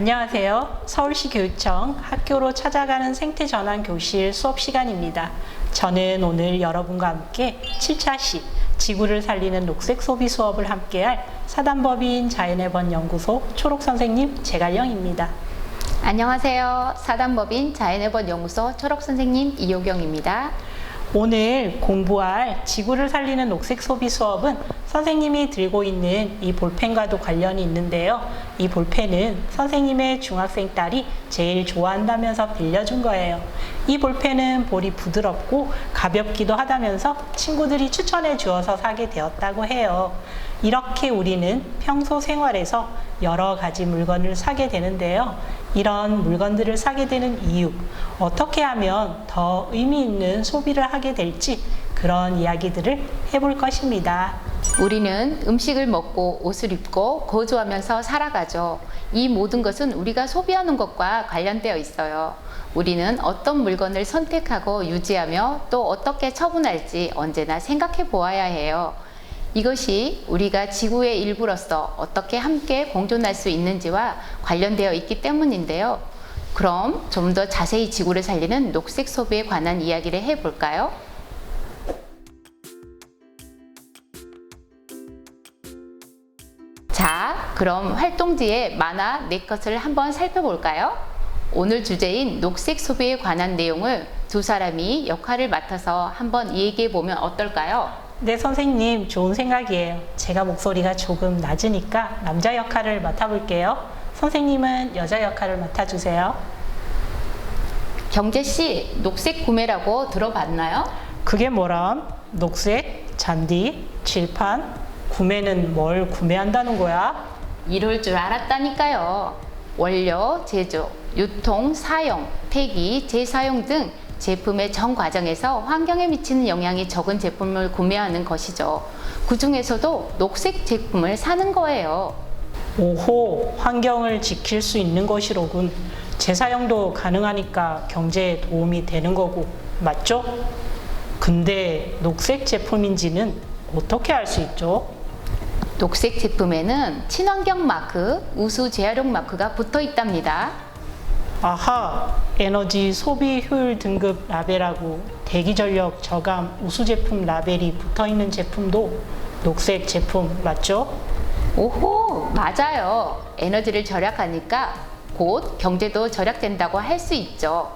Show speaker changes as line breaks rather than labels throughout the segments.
안녕하세요. 서울시 교육청 학교로 찾아가는 생태전환 교실 수업 시간입니다. 저는 오늘 여러분과 함께 7차 시 지구를 살리는 녹색 소비 수업을 함께할 사단법인 자연의 번 연구소 초록 선생님 제갈영입니다.
안녕하세요. 사단법인 자연의 번 연구소 초록 선생님 이효경입니다.
오늘 공부할 지구를 살리는 녹색 소비 수업은 선생님이 들고 있는 이 볼펜과도 관련이 있는데요. 이 볼펜은 선생님의 중학생 딸이 제일 좋아한다면서 빌려준 거예요. 이 볼펜은 볼이 부드럽고 가볍기도 하다면서 친구들이 추천해 주어서 사게 되었다고 해요. 이렇게 우리는 평소 생활에서 여러 가지 물건을 사게 되는데요. 이런 물건들을 사게 되는 이유, 어떻게 하면 더 의미 있는 소비를 하게 될지 그런 이야기들을 해볼 것입니다.
우리는 음식을 먹고 옷을 입고 거주하면서 살아가죠. 이 모든 것은 우리가 소비하는 것과 관련되어 있어요. 우리는 어떤 물건을 선택하고 유지하며 또 어떻게 처분할지 언제나 생각해 보아야 해요. 이것이 우리가 지구의 일부로서 어떻게 함께 공존할 수 있는지와 관련되어 있기 때문인데요. 그럼 좀 더 자세히 지구를 살리는 녹색 소비에 관한 이야기를 해볼까요? 자, 그럼 활동지의 만화 4것을 한번 살펴볼까요? 오늘 주제인 녹색 소비에 관한 내용을 두 사람이 역할을 맡아서 한번 얘기해 보면 어떨까요?
네, 선생님, 좋은 생각이에요. 제가 목소리가 조금 낮으니까 남자 역할을 맡아볼게요. 선생님은 여자 역할을 맡아주세요.
경재씨, 녹색 구매라고 들어봤나요?
그게 뭐람? 녹색, 잔디, 칠판, 구매는 뭘 구매한다는 거야?
이럴 줄 알았다니까요. 원료, 제조, 유통, 사용, 폐기, 재사용 등 제품의 전 과정에서 환경에 미치는 영향이 적은 제품을 구매하는 것이죠. 그 중에서도 녹색 제품을 사는 거예요.
오호, 환경을 지킬 수 있는 것이로군. 재사용도 가능하니까 경제에 도움이 되는 거고, 맞죠? 근데 녹색 제품인지는 어떻게 알 수 있죠?
녹색 제품에는 친환경 마크, 우수 재활용 마크가 붙어 있답니다.
아하, 에너지 소비 효율 등급 라벨하고 대기전력 저감 우수 제품 라벨이 붙어 있는 제품도 녹색 제품 맞죠?
오호, 맞아요. 에너지를 절약하니까 곧 경제도 절약된다고 할 수 있죠.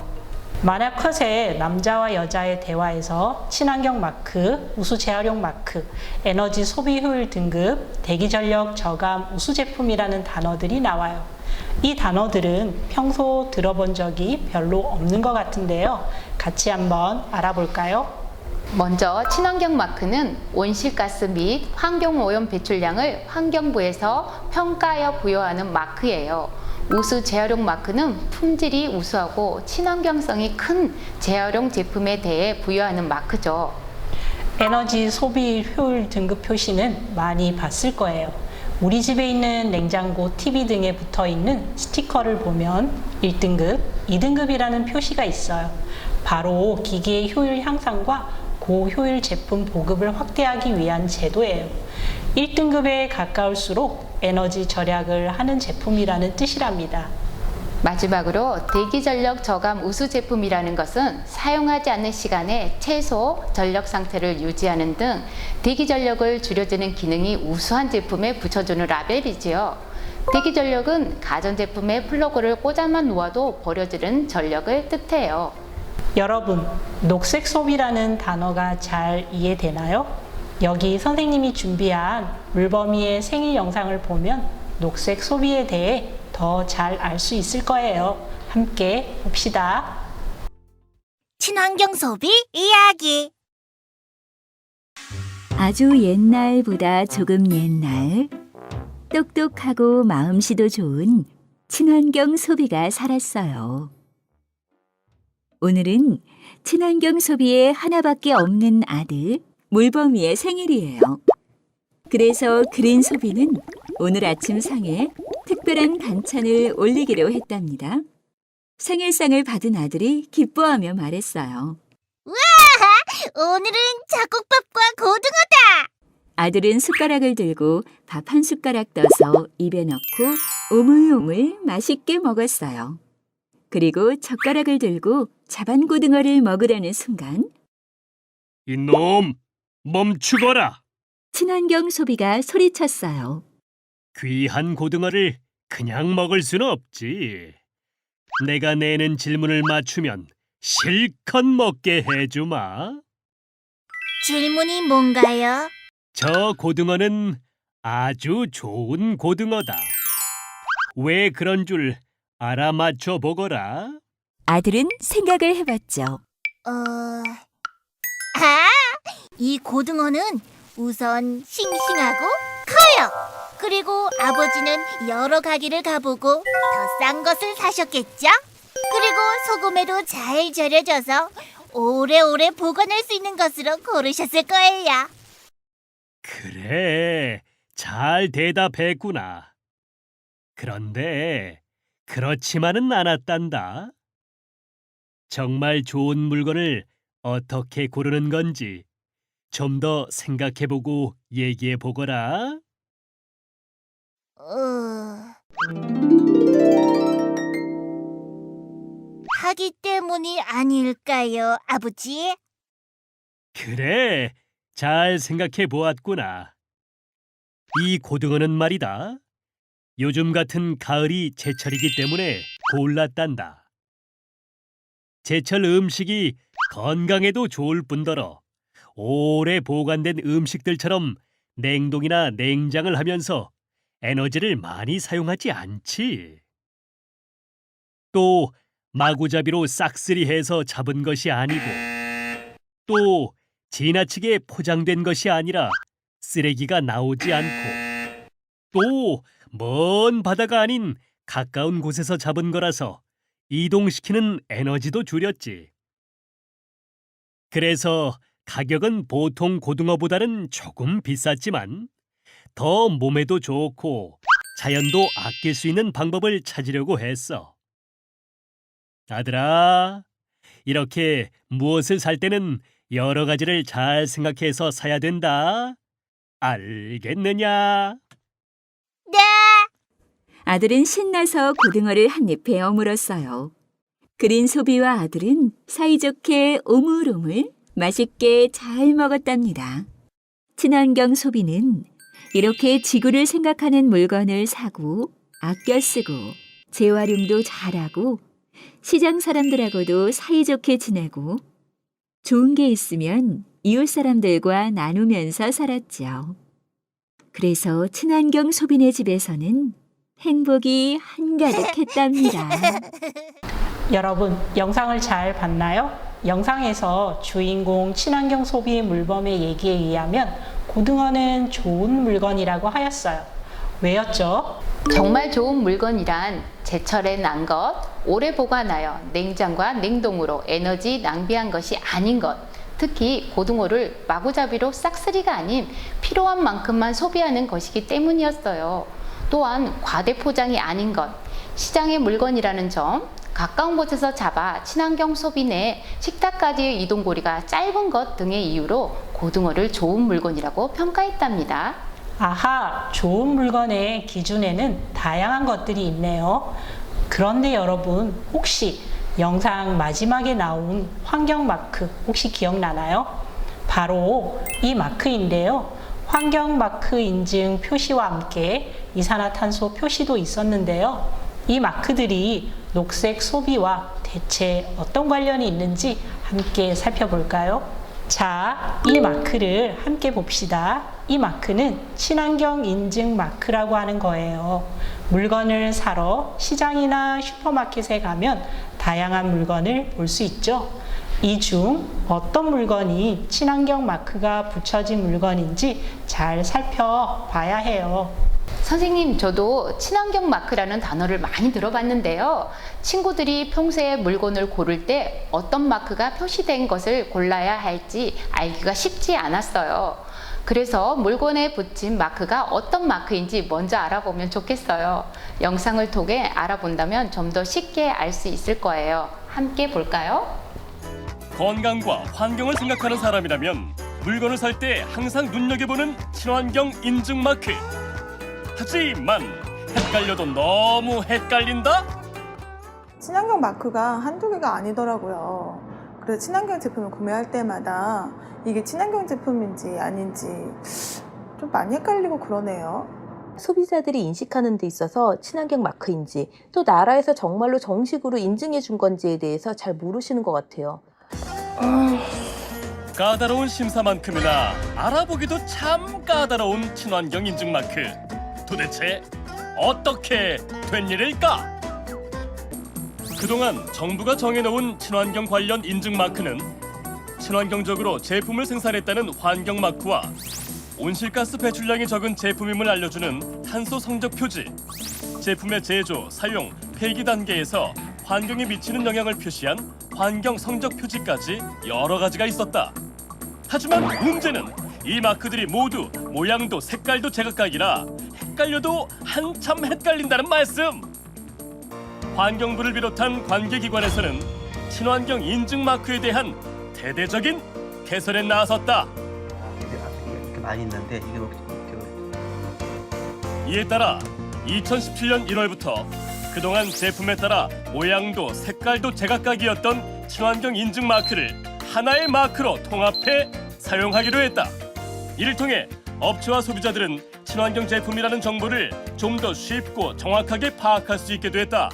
만약 컷에 남자와 여자의 대화에서 친환경 마크, 우수 재활용 마크, 에너지 소비 효율 등급, 대기전력 저감 우수 제품이라는 단어들이 나와요. 이 단어들은 평소 들어본 적이 별로 없는 것 같은데요. 같이 한번 알아볼까요?
먼저 친환경 마크는 온실가스 및 환경오염 배출량을 환경부에서 평가하여 부여하는 마크예요. 우수 재활용 마크는 품질이 우수하고 친환경성이 큰 재활용 제품에 대해 부여하는 마크죠.
에너지 소비 효율 등급 표시는 많이 봤을 거예요. 우리 집에 있는 냉장고, TV 등에 붙어 있는 스티커를 보면 1등급, 2등급이라는 표시가 있어요. 바로 기기의 효율 향상과 고효율 제품 보급을 확대하기 위한 제도예요. 1등급에 가까울수록 에너지 절약을 하는 제품이라는 뜻이랍니다.
마지막으로 대기전력 저감 우수 제품이라는 것은 사용하지 않는 시간에 최소 전력 상태를 유지하는 등 대기전력을 줄여주는 기능이 우수한 제품에 붙여주는 라벨이지요. 대기전력은 가전제품에 플러그를 꽂아만 놓아도 버려지는 전력을 뜻해요.
여러분, 녹색 소비라는 단어가 잘 이해되나요? 여기 선생님이 준비한 물범이의 생일 영상을 보면 녹색 소비에 대해 더 잘 알 수 있을 거예요. 함께 봅시다.
친환경 소비 이야기.
아주 옛날보다 조금 옛날, 똑똑하고 마음씨도 좋은 친환경 소비가 살았어요. 오늘은 친환경 소비에 하나밖에 없는 아들, 물범이의 생일이에요. 그래서 그린 소비는 오늘 아침 상에 특별한 반찬을 올리기로 했답니다. 생일상을 받은 아들이 기뻐하며 말했어요.
오늘은 잡곡밥과 고등어다.
아들은 숟가락을 들고 밥 한 숟가락 떠서 입에 넣고 오물오물 맛있게 먹었어요. 그리고 젓가락을 들고 자반고등어를 먹으려는 순간
이놈, 멈추거라!
친환경 소비가 소리쳤어요.
귀한 고등어를 그냥 먹을 수는 없지. 내가 내는 질문을 맞추면 실컷 먹게 해주마.
질문이 뭔가요?
저 고등어는 아주 좋은 고등어다. 왜 그런 줄 알아맞혀 보거라.
아들은 생각을 해봤죠.
이 고등어는 우선 싱싱하고 커요. 그리고 아버지는 여러 가게를 가보고 더 싼 것을 사셨겠죠? 그리고 소금에도 잘 절여져서 오래오래 보관할 수 있는 것으로 고르셨을 거예요.
그래, 잘 대답했구나. 그런데 그렇지만은 않았단다. 정말 좋은 물건을 어떻게 고르는 건지 좀 더 생각해보고 얘기해보거라.
하기 때문이 아닐까요, 아버지?
그래, 잘 생각해 보았구나. 이 고등어는 말이다. 요즘 같은 가을이 제철이기 때문에 골랐단다. 제철 음식이 건강에도 좋을 뿐더러 오래 보관된 음식들처럼 냉동이나 냉장을 하면서 에너지를 많이 사용하지 않지. 또 마구잡이로 싹쓸이해서 잡은 것이 아니고 또 지나치게 포장된 것이 아니라 쓰레기가 나오지 않고 또 먼 바다가 아닌 가까운 곳에서 잡은 거라서 이동시키는 에너지도 줄였지. 그래서 가격은 보통 고등어보다는 조금 비쌌지만 더 몸에도 좋고 자연도 아낄 수 있는 방법을 찾으려고 했어. 아들아, 이렇게 무엇을 살 때는 여러 가지를 잘 생각해서 사야 된다. 알겠느냐?
네.
아들은 신나서 고등어를 한 입에 어물었어요. 그린 소비와 아들은 사이좋게 오물오물 맛있게 잘 먹었답니다. 친환경 소비는 이렇게 지구를 생각하는 물건을 사고 아껴 쓰고 재활용도 잘하고 시장 사람들하고도 사이좋게 지내고 좋은 게 있으면 이웃 사람들과 나누면서 살았죠. 그래서 친환경 소비네 집에서는 행복이 한가득했답니다.
여러분, 영상을 잘 봤나요? 영상에서 주인공 친환경 소비 물범의 얘기에 의하면 고등어는 좋은 물건이라고 하였어요. 왜였죠?
정말 좋은 물건이란 제철에 난 것, 오래 보관하여 냉장과 냉동으로 에너지 낭비한 것이 아닌 것, 특히 고등어를 마구잡이로 싹쓸이가 아닌 필요한 만큼만 소비하는 것이기 때문이었어요. 또한 과대 포장이 아닌 것, 시장의 물건이라는 점, 가까운 곳에서 잡아 친환경 소비 내 식탁까지의 이동거리가 짧은 것 등의 이유로 고등어를 좋은 물건이라고 평가했답니다.
아하, 좋은 물건의 기준에는 다양한 것들이 있네요. 그런데 여러분, 혹시 영상 마지막에 나온 환경 마크 혹시 기억나나요? 바로 이 마크인데요. 환경 마크 인증 표시와 함께 이산화탄소 표시도 있었는데요. 이 마크들이 녹색 소비와 대체 어떤 관련이 있는지 함께 살펴볼까요? 자, 이 마크를 함께 봅시다. 이 마크는 친환경 인증 마크라고 하는 거예요. 물건을 사러 시장이나 슈퍼마켓에 가면 다양한 물건을 볼 수 있죠. 이 중 어떤 물건이 친환경 마크가 붙여진 물건인지 잘 살펴봐야 해요.
선생님, 저도 친환경 마크라는 단어를 많이 들어봤는데요. 친구들이 평소에 물건을 고를 때 어떤 마크가 표시된 것을 골라야 할지 알기가 쉽지 않았어요. 그래서 물건에 붙인 마크가 어떤 마크인지 먼저 알아보면 좋겠어요. 영상을 통해 알아본다면 좀 더 쉽게 알 수 있을 거예요. 함께 볼까요?
건강과 환경을 생각하는 사람이라면 물건을 살 때 항상 눈여겨보는 친환경 인증 마크. 하지만 헷갈려도 너무 헷갈린다?
친환경 마크가 한두 개가 아니더라고요. 그래서 친환경 제품을 구매할 때마다 이게 친환경 제품인지 아닌지 좀 많이 헷갈리고 그러네요.
소비자들이 인식하는 데 있어서 친환경 마크인지 또 나라에서 정말로 정식으로 인증해 준 건지에 대해서 잘 모르시는 것 같아요.
까다로운 심사만큼이나 알아보기도 참 까다로운 친환경 인증 마크. 도대체 어떻게 된 일일까? 그동안 정부가 정해놓은 친환경 관련 인증 마크는 친환경적으로 제품을 생산했다는 환경 마크와 온실가스 배출량이 적은 제품임을 알려주는 탄소 성적 표지, 제품의 제조, 사용, 폐기 단계에서 환경에 미치는 영향을 표시한 환경 성적 표지까지 여러 가지가 있었다. 하지만 문제는 이 마크들이 모두 모양도 색깔도 제각각이라 헷갈려도 한참 헷갈린다는 말씀. 환경부를 비롯한 관계기관에서는 친환경 인증 마크에 대한 대대적인 개선에 나섰다.
이렇게 많이 있는데
이에 따라 2017년 1월부터 그동안 제품에 따라 모양도 색깔도 제각각이었던 친환경 인증 마크를 하나의 마크로 통합해 사용하기로 했다. 이를 통해 업체와 소비자들은 친환경 제품이라는 정보를 좀 더 쉽고 정확하게 파악할 수 있게 됐다.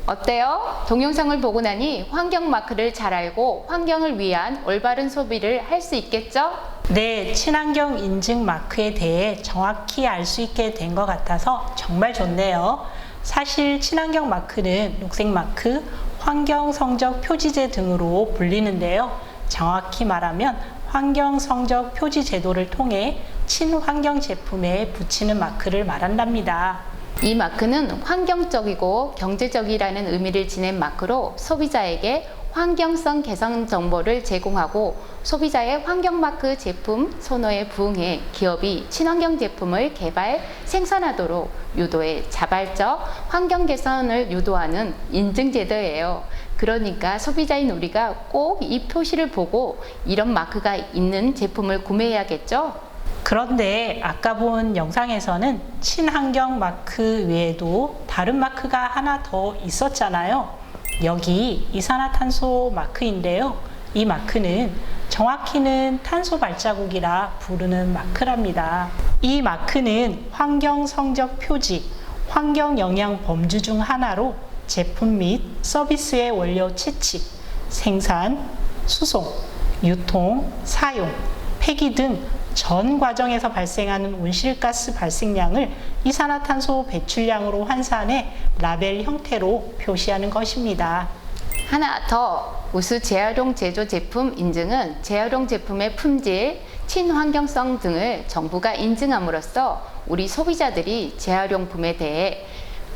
어때요? 동영상을 보고 나니 환경 마크를 잘 알고 환경을 위한 올바른 소비를 할 수 있겠죠?
네, 친환경 인증 마크에 대해 정확히 알 수 있게 된 것 같아서 정말 좋네요. 사실 친환경 마크는 녹색 마크, 환경 성적 표지제 등으로 불리는데요. 정확히 말하면 환경 성적 표지 제도를 통해 친환경 제품에 붙이는 마크를 말한답니다.
이 마크는 환경적이고 경제적이라는 의미를 지닌 마크로 소비자에게 환경성 개선 정보를 제공하고 소비자의 환경마크 제품 선호에 부응해 기업이 친환경 제품을 개발, 생산하도록 유도해 자발적 환경 개선을 유도하는 인증제도예요. 그러니까 소비자인 우리가 꼭 이 표시를 보고 이런 마크가 있는 제품을 구매해야겠죠?
그런데 아까 본 영상에서는 친환경 마크 외에도 다른 마크가 하나 더 있었잖아요. 여기 이산화탄소 마크인데요. 이 마크는 정확히는 탄소 발자국이라 부르는 마크랍니다. 이 마크는 환경 성적 표지, 환경 영향 범주 중 하나로 제품 및 서비스의 원료 채취, 생산, 수송, 유통, 사용, 폐기 등 전 과정에서 발생하는 온실가스 발생량을 이산화탄소 배출량으로 환산해 라벨 형태로 표시하는 것입니다.
하나 더, 우수 재활용 제조 제품 인증은 재활용 제품의 품질, 친환경성 등을 정부가 인증함으로써 우리 소비자들이 재활용품에 대해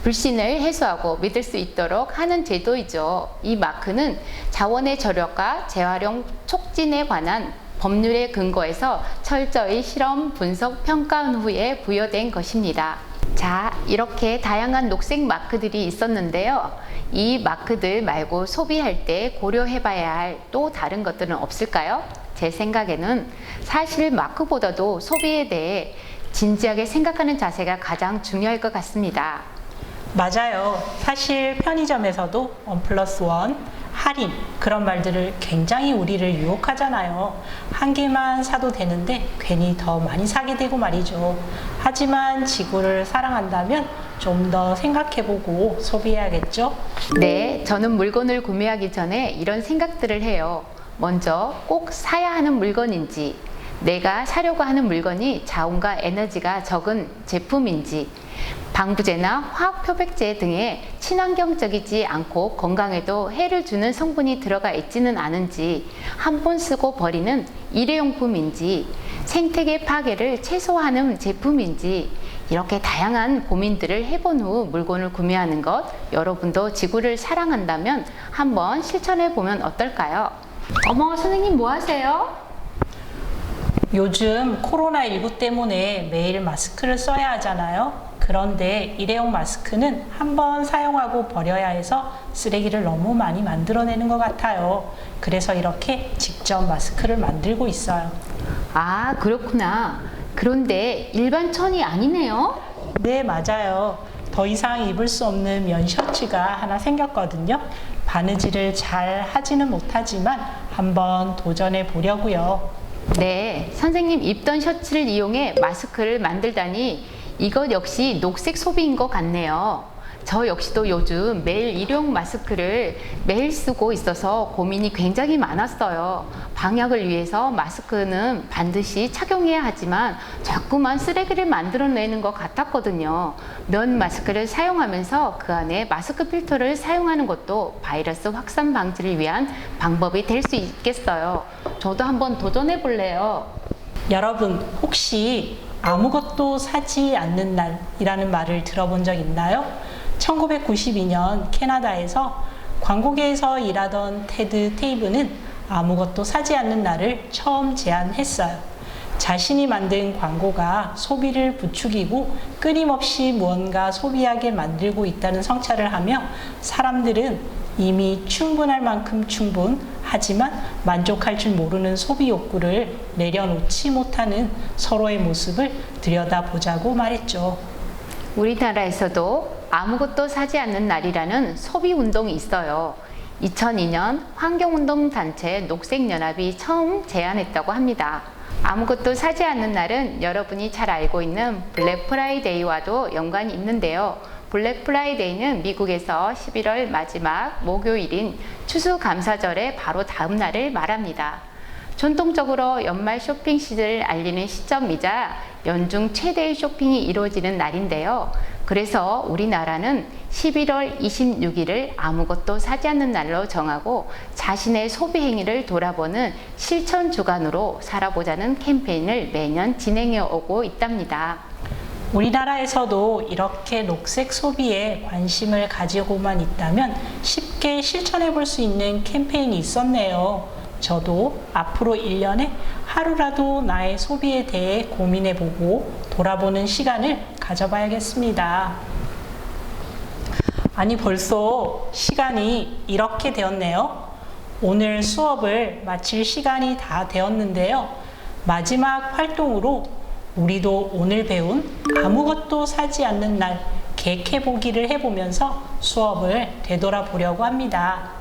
불신을 해소하고 믿을 수 있도록 하는 제도이죠. 이 마크는 자원의 절약과 재활용 촉진에 관한 법률에 근거해서 철저히 실험, 분석, 평가한 후에 부여된 것입니다. 자, 이렇게 다양한 녹색 마크들이 있었는데요. 이 마크들 말고 소비할 때 고려해봐야 할 또 다른 것들은 없을까요? 제 생각에는 사실 마크보다도 소비에 대해 진지하게 생각하는 자세가 가장 중요할 것 같습니다.
맞아요. 사실 편의점에서도 1+1, 할인 그런 말들을 굉장히 우리를 유혹하잖아요. 한 개만 사도 되는데 괜히 더 많이 사게 되고 말이죠. 하지만 지구를 사랑한다면 좀 더 생각해보고 소비해야겠죠?
네, 저는 물건을 구매하기 전에 이런 생각들을 해요. 먼저 꼭 사야 하는 물건인지, 내가 사려고 하는 물건이 자원과 에너지가 적은 제품인지, 방부제나 화학 표백제 등의 친환경적이지 않고 건강에도 해를 주는 성분이 들어가 있지는 않은지, 한 번 쓰고 버리는 일회용품인지, 생태계 파괴를 최소화하는 제품인지, 이렇게 다양한 고민들을 해본 후 물건을 구매하는 것, 여러분도 지구를 사랑한다면 한번 실천해 보면 어떨까요? 어머, 선생님 뭐 하세요?
요즘 코로나19 때문에 매일 마스크를 써야 하잖아요. 그런데 일회용 마스크는 한 번 사용하고 버려야 해서 쓰레기를 너무 많이 만들어내는 것 같아요. 그래서 이렇게 직접 마스크를 만들고 있어요.
아, 그렇구나. 그런데 일반 천이 아니네요.
네, 맞아요. 더 이상 입을 수 없는 면 셔츠가 하나 생겼거든요. 바느질을 잘 하지는 못하지만 한번 도전해 보려고요.
네, 선생님 입던 셔츠를 이용해 마스크를 만들다니 이것 역시 녹색 소비인 것 같네요. 저 역시도 요즘 매일 일용 마스크를 매일 쓰고 있어서 고민이 굉장히 많았어요. 방역을 위해서 마스크는 반드시 착용해야 하지만 자꾸만 쓰레기를 만들어내는 것 같았거든요. 면 마스크를 사용하면서 그 안에 마스크 필터를 사용하는 것도 바이러스 확산 방지를 위한 방법이 될 수 있겠어요. 저도 한번 도전해 볼래요.
여러분, 혹시 아무것도 사지 않는 날이라는 말을 들어본 적 있나요? 1992년 캐나다에서 광고계에서 일하던 테드 테이브는 아무것도 사지 않는 날을 처음 제안했어요. 자신이 만든 광고가 소비를 부추기고 끊임없이 무언가 소비하게 만들고 있다는 성찰을 하며 사람들은 이미 충분할 만큼 충분하지만 만족할 줄 모르는 소비 욕구를 내려놓지 못하는 서로의 모습을 들여다보자고 말했죠.
우리나라에서도 아무것도 사지 않는 날이라는 소비 운동이 있어요. 2002년 환경운동단체 녹색연합이 처음 제안했다고 합니다. 아무것도 사지 않는 날은 여러분이 잘 알고 있는 블랙 프라이데이와도 연관이 있는데요. 블랙 프라이데이는 미국에서 11월 마지막 목요일인 추수감사절의 바로 다음 날을 말합니다. 전통적으로 연말 쇼핑 시즌을 알리는 시점이자 연중 최대의 쇼핑이 이루어지는 날인데요. 그래서 우리나라는 11월 26일을 아무것도 사지 않는 날로 정하고 자신의 소비 행위를 돌아보는 실천 주간으로 살아보자는 캠페인을 매년 진행해 오고 있답니다.
우리나라에서도 이렇게 녹색 소비에 관심을 가지고만 있다면 쉽게 실천해 볼 수 있는 캠페인이 있었네요. 저도 앞으로 1년에 하루라도 나의 소비에 대해 고민해 보고 돌아보는 시간을 가져봐야겠습니다. 아니, 벌써 시간이 이렇게 되었네요. 오늘 수업을 마칠 시간이 다 되었는데요. 마지막 활동으로 우리도 오늘 배운 아무것도 사지 않는 날 계획해보기를 해보면서 수업을 되돌아보려고 합니다.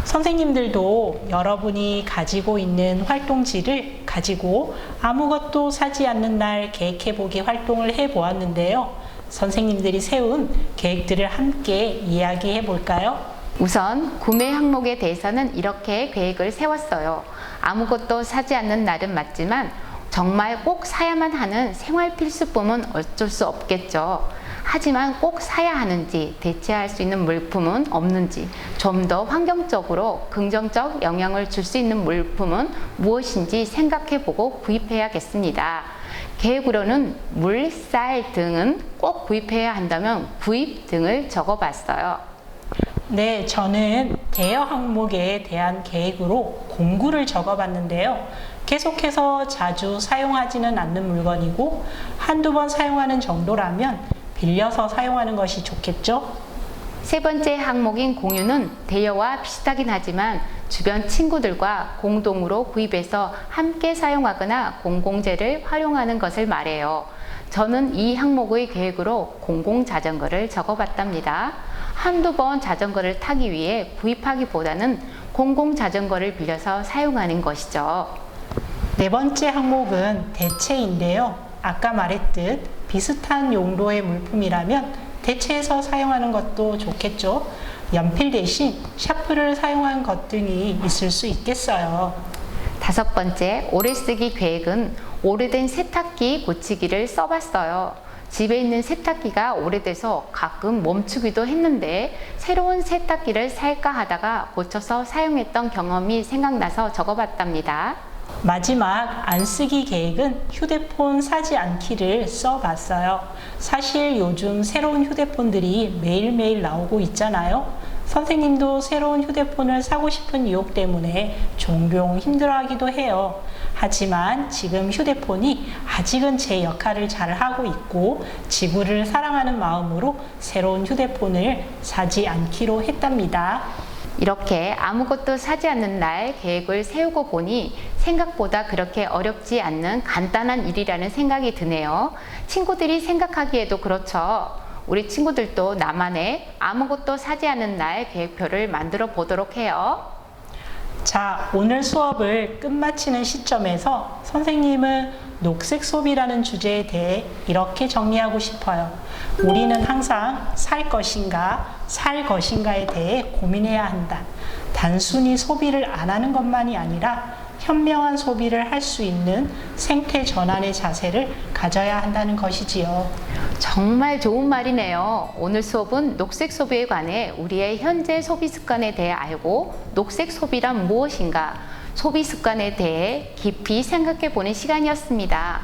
선생님들도 여러분이 가지고 있는 활동지를 가지고 아무것도 사지 않는 날 계획해보기 활동을 해보았는데요. 선생님들이 세운 계획들을 함께 이야기해 볼까요?
우선 구매 항목에 대해서는 이렇게 계획을 세웠어요. 아무것도 사지 않는 날은 맞지만 정말 꼭 사야만 하는 생활 필수품은 어쩔 수 없겠죠. 하지만 꼭 사야 하는지 대체할 수 있는 물품은 없는지 좀 더 환경적으로 긍정적 영향을 줄 수 있는 물품은 무엇인지 생각해보고 구입해야겠습니다. 계획으로는 물, 쌀 등은 꼭 구입해야 한다면 구입 등을 적어봤어요.
네, 저는 대여 항목에 대한 계획으로 공구를 적어봤는데요. 계속해서 자주 사용하지는 않는 물건이고 한두 번 사용하는 정도라면 빌려서 사용하는 것이 좋겠죠?
세 번째 항목인 공유는 대여와 비슷하긴 하지만 주변 친구들과 공동으로 구입해서 함께 사용하거나 공공재를 활용하는 것을 말해요. 저는 이 항목의 계획으로 공공자전거를 적어봤답니다. 한두 번 자전거를 타기 위해 구입하기보다는 공공자전거를 빌려서 사용하는 것이죠.
네 번째 항목은 대체인데요. 아까 말했듯 비슷한 용도의 물품이라면 대체해서 사용하는 것도 좋겠죠. 연필 대신 샤프를 사용한 것 등이 있을 수 있겠어요.
다섯 번째, 오래 쓰기 계획은 오래된 세탁기 고치기를 써봤어요. 집에 있는 세탁기가 오래돼서 가끔 멈추기도 했는데 새로운 세탁기를 살까 하다가 고쳐서 사용했던 경험이 생각나서 적어봤답니다.
마지막 안 쓰기 계획은 휴대폰 사지 않기를 써봤어요. 사실 요즘 새로운 휴대폰들이 매일매일 나오고 있잖아요. 선생님도 새로운 휴대폰을 사고 싶은 유혹 때문에 종종 힘들어하기도 해요. 하지만 지금 휴대폰이 아직은 제 역할을 잘 하고 있고 지구를 사랑하는 마음으로 새로운 휴대폰을 사지 않기로 했답니다.
이렇게 아무것도 사지 않는 날 계획을 세우고 보니 생각보다 그렇게 어렵지 않는 간단한 일이라는 생각이 드네요. 친구들이 생각하기에도 그렇죠. 우리 친구들도 나만의 아무것도 사지 않는 날 계획표를 만들어 보도록 해요.
자, 오늘 수업을 끝마치는 시점에서 선생님은 녹색 소비라는 주제에 대해 이렇게 정리하고 싶어요. 우리는 항상 살 것인가, 살 것인가에 대해 고민해야 한다. 단순히 소비를 안 하는 것만이 아니라 현명한 소비를 할 수 있는 생태 전환의 자세를 가져야 한다는 것이지요.
정말 좋은 말이네요. 오늘 수업은 녹색 소비에 관해 우리의 현재 소비 습관에 대해 알고 녹색 소비란 무엇인가, 소비 습관에 대해 깊이 생각해 보는 시간이었습니다.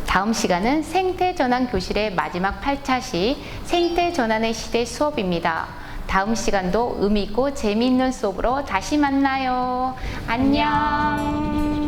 다음 시간은 생태전환 교실의 마지막 8차시 생태전환의 시대 수업입니다. 다음 시간도 의미 있고 재미있는 수업으로 다시 만나요. 안녕.